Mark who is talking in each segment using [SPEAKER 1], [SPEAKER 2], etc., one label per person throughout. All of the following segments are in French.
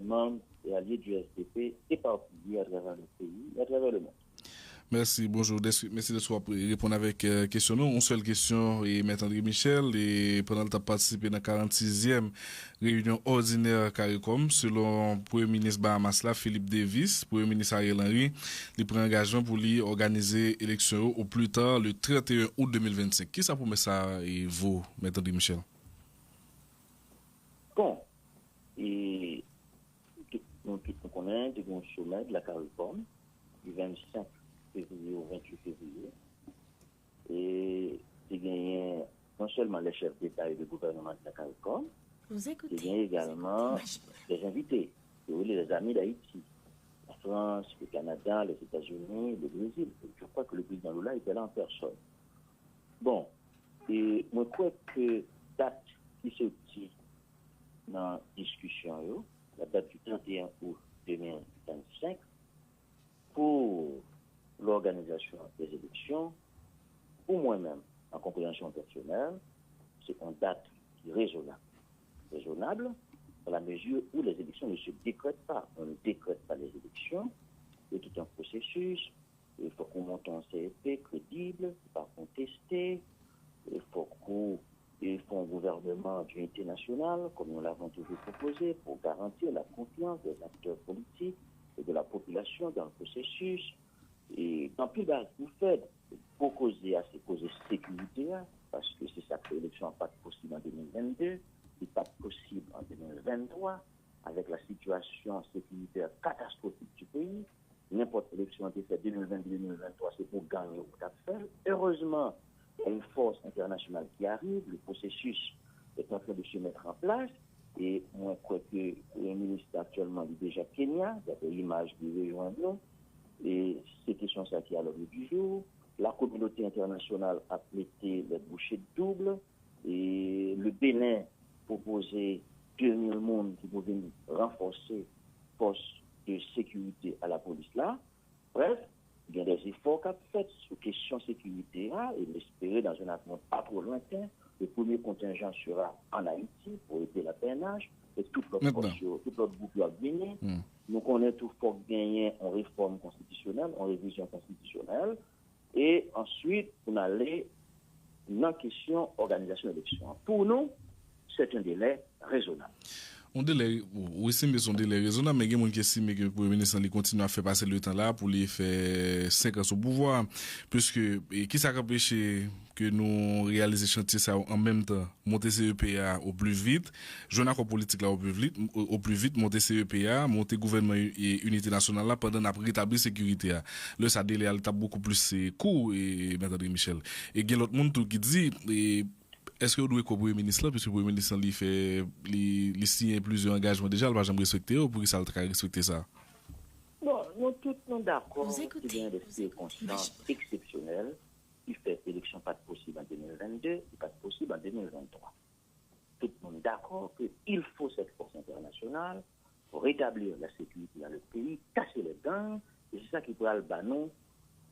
[SPEAKER 1] membres et alliés du SDP éparpillés à travers le pays et à travers le monde.
[SPEAKER 2] Merci, bonjour. Merci de soit répondre avec question. Une seule question, et M. André Michel, et pendant le temps participé dans la 46e réunion ordinaire CARICOM, selon Premier ministre Bahamas, Philippe Davis, Premier ministre Ariel Henry, il prend engagement pour lui organiser l'élection au plus tard le 31 août 2025. Qui ça promet ça, et vous, M. André Michel?
[SPEAKER 1] Bon, et nous connaissons un sommet de la CARICOM du 25 février au 28 février. Et c'est gagné non seulement les chefs d'État et de gouvernement de la CARICOM, c'est gagné également les invités, les amis d'Haïti, la France, le Canada, les États-Unis, le Brésil. Je crois que le président Lula était là en personne. Bon, et moi je crois que date qui se dit dans la discussion, la date du 31 août 2025, pour l'organisation des élections, pour moi-même, en compréhension personnelle, c'est une date qui est raisonnable. Raisonnable dans la mesure où les élections ne se décrètent pas. On ne décrète pas les élections. Il y a tout un processus. Il faut qu'on monte un CEP crédible, pas contesté. Il faut qu'on un gouvernement d'unité nationale, comme nous l'avons toujours proposé, pour garantir la confiance des acteurs politiques et de la population dans le processus. Et dans plus bas, vous faites pour causer à ces causes sécuritaires, parce que c'est ça que l'élection n'est pas possible en 2022, n'est pas possible en 2023, avec la situation sécuritaire catastrophique du pays. N'importe élection qui fait 2022-2023, c'est pour gagner au cap faire. Heureusement, il y a une force internationale qui arrive, le processus est en train de se mettre en place. Et moi, je crois que le ministre actuellement est déjà Kenya, d'après l'image du rejoindre. Et c'est question ça qui est à l'ordre du jour. La communauté internationale a prêté les bouchées doubles. Et le Bénin proposait 2000 monde qui pouvaient renforcer force de sécurité à la police là. Bref, il y a des efforts qu'a fait sur question sécurité là, et l'espérer dans un avenir pas trop lointain. Le premier contingent sera en Haïti pour aider la PNH et tout l'autre groupe va venir. Nous connaissons tout faut gagner en réforme constitutionnelle, en révision constitutionnelle, et ensuite on allait dans la question organisation d'élection. Pour nous, c'est un délai raisonnable.
[SPEAKER 2] On délai, oui, c'est son délai raisonnable, mais il y a des gens qui estiment que le Premier ministre continue à faire passer le temps là pour les faire 5 ans au pouvoir, puisque, qui s'est empêché que nous réalisions chantier ça en même temps, monter CEPA au plus vite, jouer un accord politique là au plus vite, monter CEPA, monter gouvernement et unité nationale là pendant la rétablir sécurité. Là, ça délai est beaucoup plus court, et M. Michel. Et il y a l'autre monde qui dit, est-ce que vous doit être Premier ministre là, puisque le Premier ministre il signe plusieurs engagements déjà, il va jamais respecter, ou pour qu'il ça respecter ça?
[SPEAKER 1] Bon, nous tous sommes d'accord qu'il y a des circonstances exceptionnelles qui fait l'élection pas possible en 2022 et pas possible en 2023. Tout le monde est d'accord qu'il faut cette force internationale pour rétablir la sécurité dans le pays, casser les gangs, et c'est ça qui pourra le banon,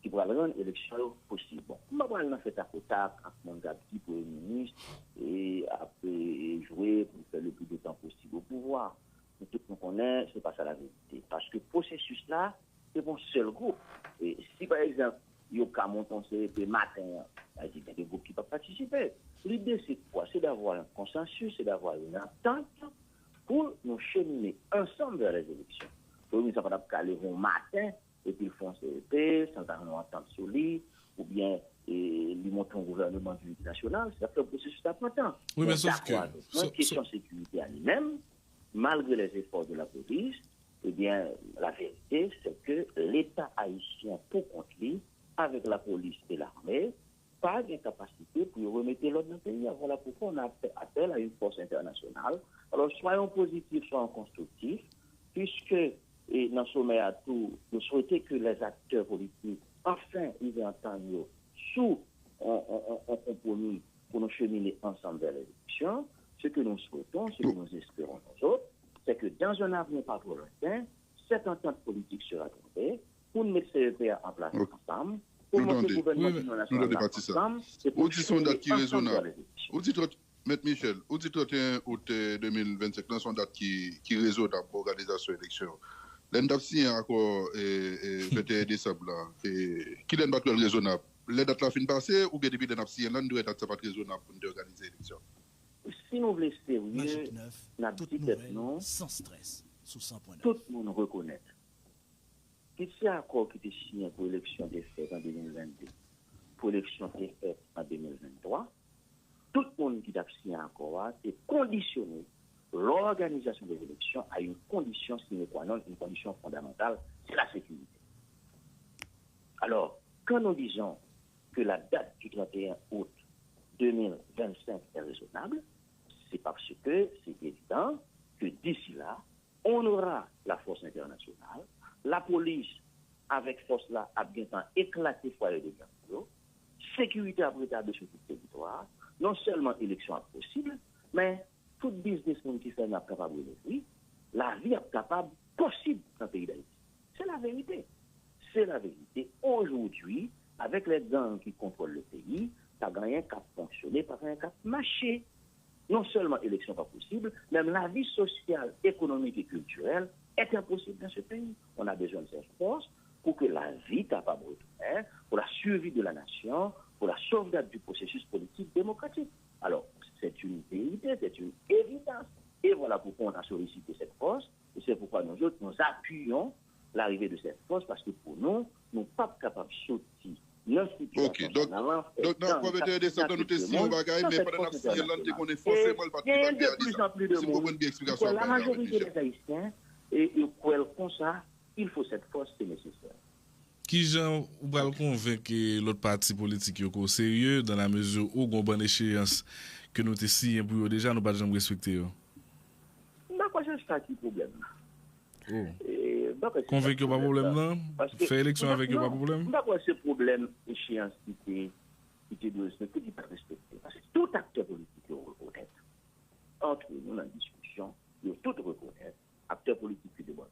[SPEAKER 1] qui pourra rendre l'élection possible. Bon, on va faire à côté avec mon petit Premier ministre et après jouer pour faire le plus de temps possible au pouvoir. Mais tout le monde connaît, c'est pas ça la vérité. Parce que le processus là, c'est pour seul groupe. Et si par exemple, il y a un montant CEP matin, il y a des groupes qui peuvent participer. L'idée c'est quoi? C'est d'avoir un consensus, c'est d'avoir une entente pour nous cheminer ensemble vers les élections. Le ministre va pas aller au matin et puis ils font CEP sans avoir une entente solide, ou bien lui montrer un gouvernement d'unité nationale, c'est un processus important.
[SPEAKER 2] Oui, mais sauf que...
[SPEAKER 1] Une question de sécurité à lui-même, malgré les efforts de la police, eh bien, la vérité, c'est que l'État haïtien, pour contre lui, avec la police et l'armée, pas d'incapacité pour remettre l'ordre dans le pays. Voilà pourquoi on a fait appel à une force internationale. Alors, soyons positifs, soyons constructifs, puisque et dans ce sommet à tout, nous souhaitons que les acteurs politiques, enfin, ils entendent sous un compromis pour nous cheminer ensemble vers l'élection. Ce que nous souhaitons, ce que nous espérons nous autres, c'est que dans un avenir pas trop lointain, cette entente politique sera trouvée pour nous mettre CEPA en place ensemble, pour mettre le gouvernement national ensemble, et pour cheminer ensemble vers l'élection.
[SPEAKER 3] Maître Michel, au 31 août 2025, dans son date qui résout la organisation élection, l'endap signé un accord 21 décembre là, qui l'en pas raisonnable. Les dates la fin passée ou bien depuis l'endap signé, l'en doit être pas raisonnable pour organiser l'élection.
[SPEAKER 1] Si nous voulons sérieux, la petite tête non,
[SPEAKER 4] sans stress, sous 100.9.
[SPEAKER 1] tout le monde reconnaît que c'est un accord qui était signé pour l'élection des fêtes en 2022, pour l'élection des fêtes en 2023, tout le monde qui a signé un accord, c'est conditionné l'organisation des élections à une condition sine qua non, une condition fondamentale, c'est la sécurité. Alors, quand nous disons que la date du 31 août 2025 est raisonnable, c'est parce que c'est évident que d'ici là, on aura la force internationale, la police avec force là a bien temps éclaté foyer de guerre, sécurité à prétendre sur tout le territoire, non seulement élection possible, mais tout business qui fait n'est capable de vivre, la vie est capable possible dans le pays d'Haïti. C'est la vérité. C'est la vérité. Aujourd'hui, avec les gangs qui contrôlent le pays, ça n'a rien qu'à fonctionner, pas rien qu'à marcher. Non seulement élection pas possible, même la vie sociale, économique et culturelle est impossible dans ce pays. On a besoin de cette force pour que la vie capable de retourner, pour la survie de la nation, pour la sauvegarde du processus politique démocratique. Alors, c'est une vérité, c'est une évidence. Et voilà pourquoi on a sollicité cette force. Et c'est pourquoi nous autres, nous appuyons l'arrivée de cette force, parce que pour nous, nous ne sommes pas capables de sortir.
[SPEAKER 3] Ok, donc dans le 21 décembre, nous te signé un bagage, mais pendant la signé, là, nous est forcément le
[SPEAKER 1] il y a de plus en plus de monde. La majorité des Haïtiens, et comme ça, il faut cette force, c'est nécessaire.
[SPEAKER 2] Qui Jean ou pas convaincre l'autre parti politique au sérieux dans la mesure où on bonne échéance que nous te signé pour déjà nous pas jamais respecter.
[SPEAKER 1] D'accord, c'est ça qui est le problème.
[SPEAKER 2] Convaincu pas problème non? Faire élection avec pas problème?
[SPEAKER 1] D'accord, c'est problème échéance qui était de ce que tu pas respecter. Parce que tout acteur politique le reconnaît. Entre nous, dans la discussion, il tout reconnaît, acteur politique qui doit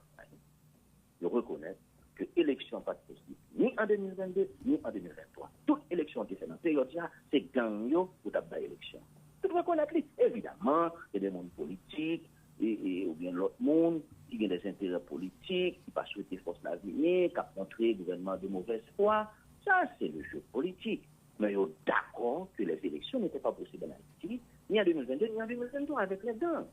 [SPEAKER 1] le reconnaître que l'élection pas possible, ni en 2022, ni en 2023. Toute élection qui est faite dans cette période, c'est gagnant pour taper l'élection. Tout reconnaître, évidemment, il y a des mondes politiques, ou bien l'autre monde qui a des intérêts politiques, qui pas souhaiter force l'avenir, qui a montré le gouvernement de mauvaise foi. Ça, c'est le jeu politique. Mais ils sont d'accord que les élections n'étaient pas possibles en Haïti, ni en 2022, ni en 2023, avec les gangs.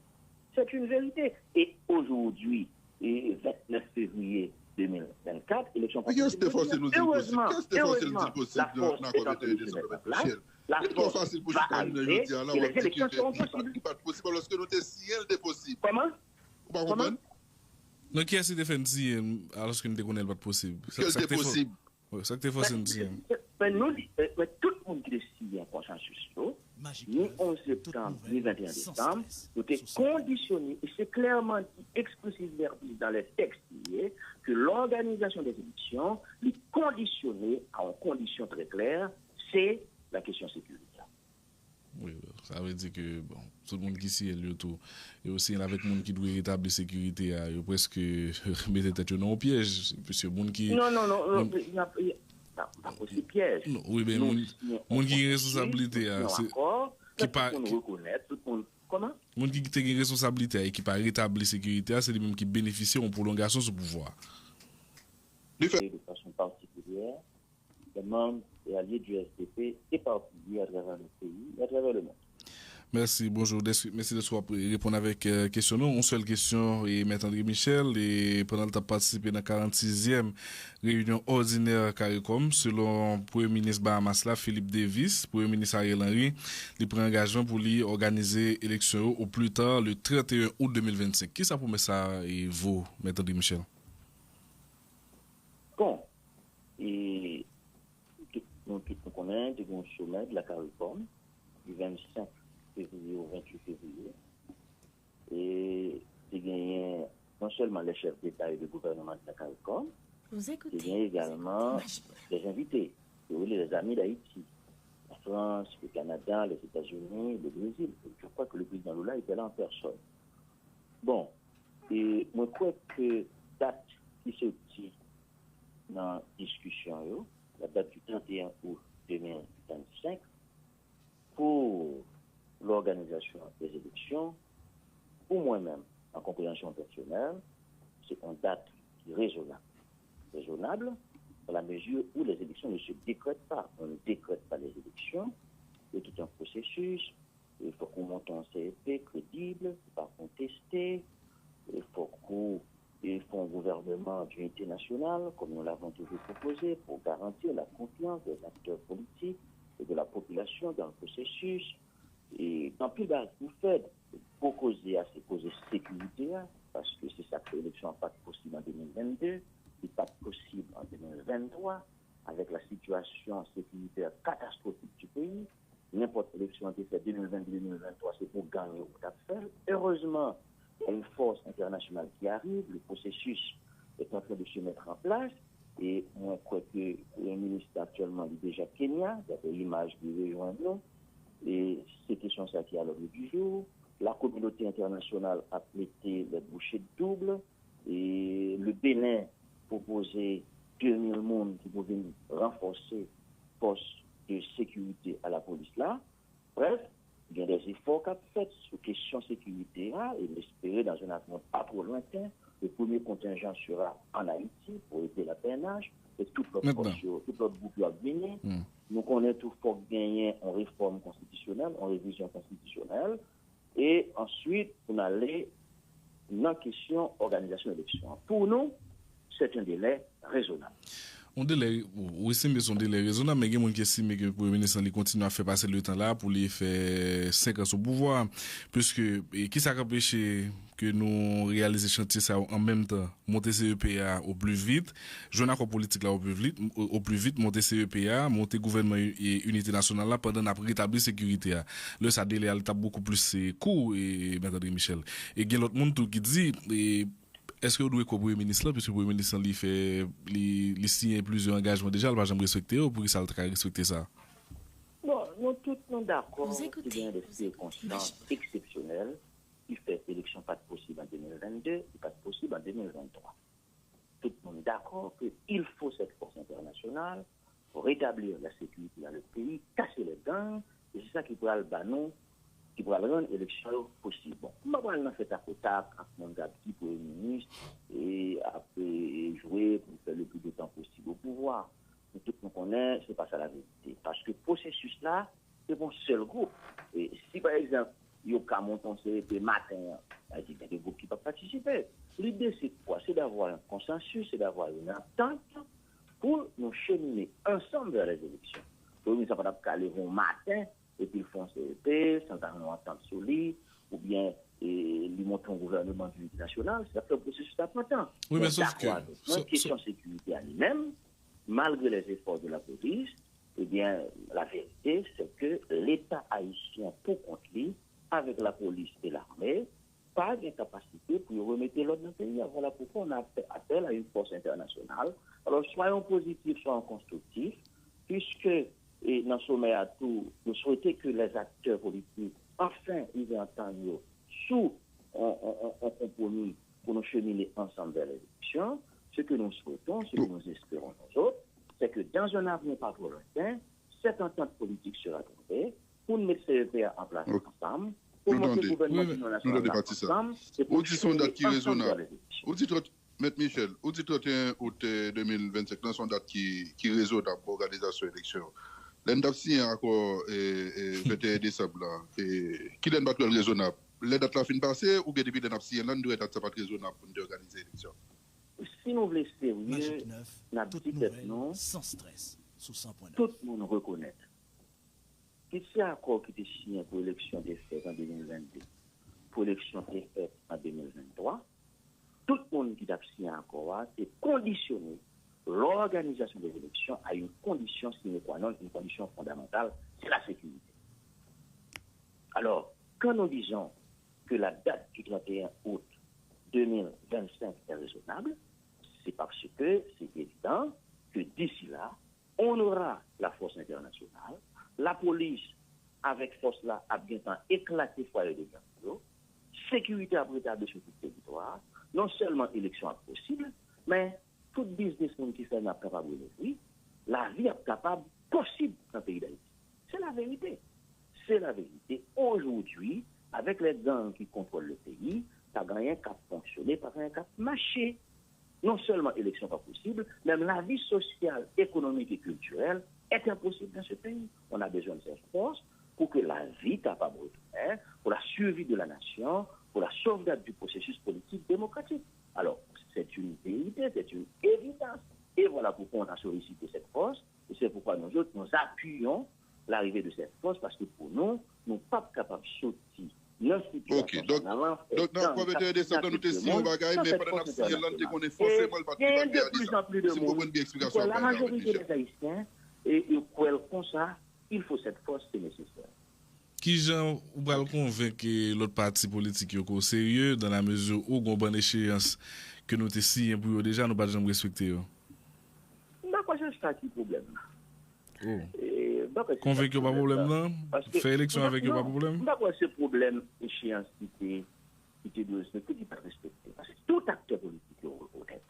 [SPEAKER 1] C'est une vérité. Et aujourd'hui, 29 février 2024, élection
[SPEAKER 3] possible. Qu'est-ce que c'est nous dire possible? Qu'est-ce que c'est possible dans la communauté
[SPEAKER 1] la
[SPEAKER 3] force facile pour
[SPEAKER 1] va arriver et les élections seront possibles.
[SPEAKER 3] Pas possible lorsque nous sommes si elle est possible.
[SPEAKER 1] Comment?
[SPEAKER 2] Donc, qui a-t-il défendu alors que nous ne connaissons pas possible?
[SPEAKER 3] C'est possible.
[SPEAKER 2] Ça que tu fais dire.
[SPEAKER 1] Mais tout le monde qui décide un consensus, ni 11 septembre, ni 21 décembre, nous sommes conditionnés, et c'est clairement dit explicitement dans les textes que l'organisation des élections est conditionnée à une condition très claire, c'est la question sécuritaire.
[SPEAKER 2] Oui, ça veut dire que bon, tout le monde qui s'y est le tout, et aussi avec le monde qui doit rétablir la sécurité, il y a presque mettre tête dans un piège, parce que le monde qui...
[SPEAKER 1] Non, il n'y a pas possible piège.
[SPEAKER 2] Non, oui, mais le monde qui a une responsabilité, qui pas...
[SPEAKER 1] Tout le monde reconnaît, tout le monde... Comment?
[SPEAKER 2] Le monde qui a une responsabilité et qui pas rétablir la sécurité, c'est les mêmes qui bénéficient en prolongation de ce pouvoir.
[SPEAKER 1] De façon particulière, les membres et alliés du SDP éparpillés à travers le pays et à travers le monde.
[SPEAKER 2] Merci, bonjour. Merci de soit répondre avec question. Une seule question, et M. André Michel, et pendant que tu as participé dans la 46e réunion ordinaire CARICOM, selon le Premier ministre Bahamas, Philippe Davis, Premier ministre Ariel Henry, il prend engagement pour lui organiser l'élection au plus tard le 31 août 2025. Qui ça promet ça et vous, M. André Michel?
[SPEAKER 1] Bon, et nous connaissons un sommet de la CARICOM du 25 février au 28 février. Et c'est gagné non seulement les chefs d'État et de gouvernement de la CARICOM, c'est gagné également les invités, les amis d'Haïti, la France, le Canada, les États-Unis, le Brésil. Je crois que le président Lula était là en personne. Bon, et moi je crois que date qui se dit dans la discussion, la date du 31 août 2025, pour l'organisation des élections, pour moi-même, en compréhension personnelle, c'est une date qui est raisonnable. Raisonnable dans la mesure où les élections ne se décrètent pas. On ne décrète pas les élections. Il y a tout un processus. Il faut qu'on monte un CEP crédible, pas contesté. Il faut qu'on un gouvernement d'unité nationale, comme nous l'avons toujours proposé, pour garantir la confiance des acteurs politiques et de la population dans le processus. Et dans plus bas, vous faites pour causer à ces causes sécuritaires, parce que c'est ça que l'élection n'est pas possible en 2022, n'est pas possible en 2023, avec la situation sécuritaire catastrophique du pays. N'importe élection qui est faite 2022-2023, c'est pour gagner ou faire. Heureusement, il y a une force internationale qui arrive, le processus est en train de se mettre en place. Et moi, je crois que le ministre actuellement est déjà Kenya, d'après l'image du rejoindre. Et c'est question ça qui est à l'ordre du jour. La communauté internationale a prêté les bouchées doubles. Et le Bénin proposait 2000 monde qui pouvaient renforcer force de sécurité à la police là. Bref, il y a des efforts qu'a fait sur question sécurité là, et l'espérer dans un avenir pas trop lointain. Le premier contingent sera en Haïti pour aider la PNH et tout notre groupe va venir. Nous connaissons tout fort gagner en réforme constitutionnelle, en révision constitutionnelle, et ensuite on allait dans la question organisation d'élection. Pour nous, c'est un délai raisonnable.
[SPEAKER 2] On délai, oui, c'est son délai raisonnable, mais il y a des gens qui estiment que le Premier ministre continue à faire passer le temps là pour lui faire 5 ans au pouvoir, puisque, qui ça empêche que nous réalisions chantier ça en même temps, monter CEPA au plus vite, jouer un accord politique là au plus vite, monter CEPA, monter gouvernement et unité nationale là pendant la rétablir sécurité. Là, ça délai a beaucoup plus court, et M. Michel. Et il y a l'autre monde qui dit, est-ce que vous doit Premier ministre là, puisque le Premier ministre il signe plusieurs engagements déjà, il va jamais respecter, ou pour qu'il ça respecter ça?
[SPEAKER 1] Bon, nous tous sommes d'accord qu'il y a des circonstances exceptionnelles qui fait l'élection pas possible en 2022 et pas possible en 2023. Tout le monde est d'accord qu'il faut cette force internationale pour rétablir la sécurité dans le pays, casser les gangs, et c'est ça qui pourra le banon, qui pourra rendre l'élection possible. Bon, on va faire à côté avec mon gars qui pour le ministre et après jouer pour faire le plus de temps possible au pouvoir. Mais tout le monde connaît, c'est pas ça la vérité. Parce que le processus là, c'est mon seul groupe. Et si par exemple, il y a un montant CEP matin, il y a des groupes qui peuvent participer. L'idée c'est quoi? C'est d'avoir un consensus, c'est d'avoir une entente pour nous cheminer ensemble vers les élections. Pour nous, ça va pas aller au matin et puis ils font CEP, sans avoir une entente solide, ou bien ils montent un gouvernement d'unité nationale, c'est un processus important.
[SPEAKER 2] Oui, mais sauf que...
[SPEAKER 1] Une question de sécurité à lui-même, malgré les efforts de la police, eh bien, la vérité, c'est que l'État haïtien, pour compte lui, avec la police et l'armée, pas de capacité pour remettre l'ordre dans le pays. Voilà pourquoi on a fait appel à une force internationale. Alors, soyons positifs, soyons constructifs, puisque et dans ce sommet à tout, nous souhaitons que les acteurs politiques, enfin, ils entendent sous un compromis pour nous cheminer ensemble vers l'élection. Ce que nous souhaitons, ce que nous espérons nous autres, c'est que dans un avenir pas trop lointain, cette entente politique sera trouvée pour mettre CEPA en place ensemble, pour monter le gouvernement national ensemble, et pour
[SPEAKER 3] date qui est raisonnable.
[SPEAKER 1] Vous dites,
[SPEAKER 3] M. Michel, au 31 août 2025, dans son date qui est raisonnable pour l'organisation de l'élection. L'endap signé encore 21 décembre là, qui est pas raisonnable. Les dates la fin passée ou bien depuis l'endap signé là, nous doit être pas raisonnable pour organiser l'élection.
[SPEAKER 1] Si nous voulons sérieux, la petite non,
[SPEAKER 4] sans stress, sous 100.9.
[SPEAKER 1] tout le monde reconnaît que c'est accord qui était signé pour l'élection des fêtes en 2022, pour l'élection des fêtes en 2023, tout le monde qui a signé accord, c'est conditionné l'organisation des élections à une condition sine qua non, une condition fondamentale, c'est la sécurité. Alors, quand nous disons que la date du 31 août 2025 est raisonnable, c'est parce que c'est évident que d'ici là, on aura la force internationale, la police avec force là a bien temps éclaté foyer de gang, sécurité à rétablir sur tout le territoire, non seulement élection possible, mais tout business qui fait n'a capable de vie, la vie est capable possible dans le pays d'Haïti. C'est la vérité. c'est la vérité. Aujourd'hui, avec les gangs qui contrôlent le pays, ça n'a rien qu'à fonctionner, pas rien qu'à marcher. Non seulement l'élection pas possible, même la vie sociale, économique et culturelle est impossible dans ce pays. On a besoin de ces forces pour que la vie capable de retourner, pour la survie de la nation, pour la sauvegarde du processus politique démocratique. Alors, c'est une vérité, c'est une évidence. Et voilà pourquoi on a sollicité cette force, et c'est pourquoi nous autres, nous appuyons l'arrivée de cette force, parce que pour nous, nous ne sommes pas capables de sortir.
[SPEAKER 3] Ok, donc dans le 21 décembre, nous avons signé un bagage, mais pendant que nous avons signé, on est forcément le parti.
[SPEAKER 1] Il y a de plus en plus de monde. La majorité des Haïtiens, et comme ça, il faut cette force, c'est nécessaire.
[SPEAKER 2] Qui Jean ou va le convaincre l'autre parti politique au sérieux dans la mesure où on bonne échéance que nous te signé pour eux déjà nous pas jamais respecter.
[SPEAKER 1] D'accord, c'est ça qui est le problème.
[SPEAKER 2] Convaincre pas problème là, faire élection avec pas problème.
[SPEAKER 1] D'accord, c'est problème échéance qui était de ce que tu pas respecter parce que tout acteur politique le reconnaît.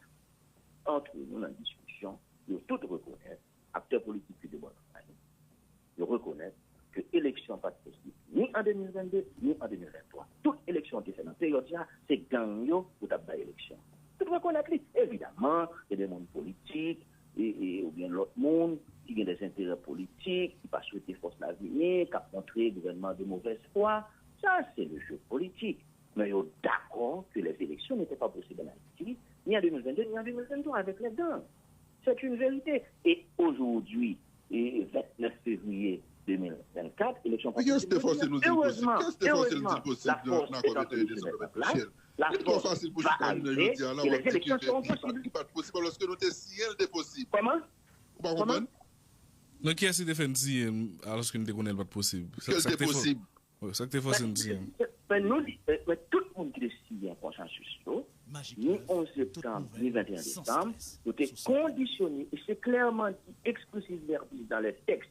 [SPEAKER 1] Entre nous dans la discussion, il tout reconnaître, acteur politique qui de bonne famille, le reconnaître que l'élection pas possible ni en 2022 ni en 2023. Toute élection qui est faite dans la période là, c'est gagnant pour taper l'élection. Tout reconnaître, évidemment, il y a des mondes politiques ou bien l'autre monde qui a des intérêts politiques, qui pas souhaiter force l'avenir, qui a montré le gouvernement de mauvaise foi. Ça, c'est le jeu politique. Mais ils sont d'accord que les élections n'étaient pas possibles en Haïti, ni en 2022, ni en 2023, avec les gangs. C'est une vérité. Et aujourd'hui, 29 février 2024, élection pas possible.
[SPEAKER 3] Qu'est-ce que nous dit possible? Qu'est-ce que nous dit possible dans la COP21
[SPEAKER 1] la
[SPEAKER 3] force facile pour
[SPEAKER 1] arriver, et les élections seront possibles.
[SPEAKER 3] Pas possible lorsque nous décidons de possible.
[SPEAKER 1] Comment?
[SPEAKER 3] Comment?
[SPEAKER 2] Donc, qui est-ce qui défend alors que nous ne connaissons pas possible?
[SPEAKER 3] C'est possible.
[SPEAKER 2] Ça que force dit.
[SPEAKER 1] Mais tout le monde qui décide un consensus, ni 11 septembre, ni 21 décembre, nous sommes conditionnés, et c'est clairement dit exclusivement dans les textes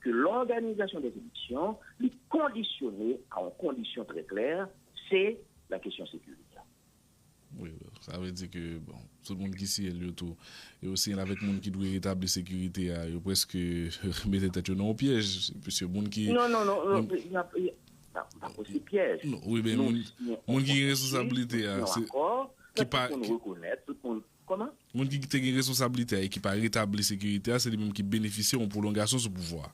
[SPEAKER 1] que l'organisation des élections est conditionnée à une condition très claire, c'est la question sécuritaire.
[SPEAKER 2] Oui, ça veut dire que bon, tout le monde qui s'y est le tout, et aussi avec le monde qui doit rétablir la sécurité, il presque mettre tête dans un piège, puisque le monde qui...
[SPEAKER 1] Non, pas aussi piège.
[SPEAKER 2] Non, oui, mais le monde qui a une responsabilité, qui pas...
[SPEAKER 1] reconnaître, tout le monde... Comment?
[SPEAKER 2] Le monde qui a une responsabilité et qui pas rétablir la sécurité, c'est lui-même qui bénéficie en prolongation de ce pouvoir.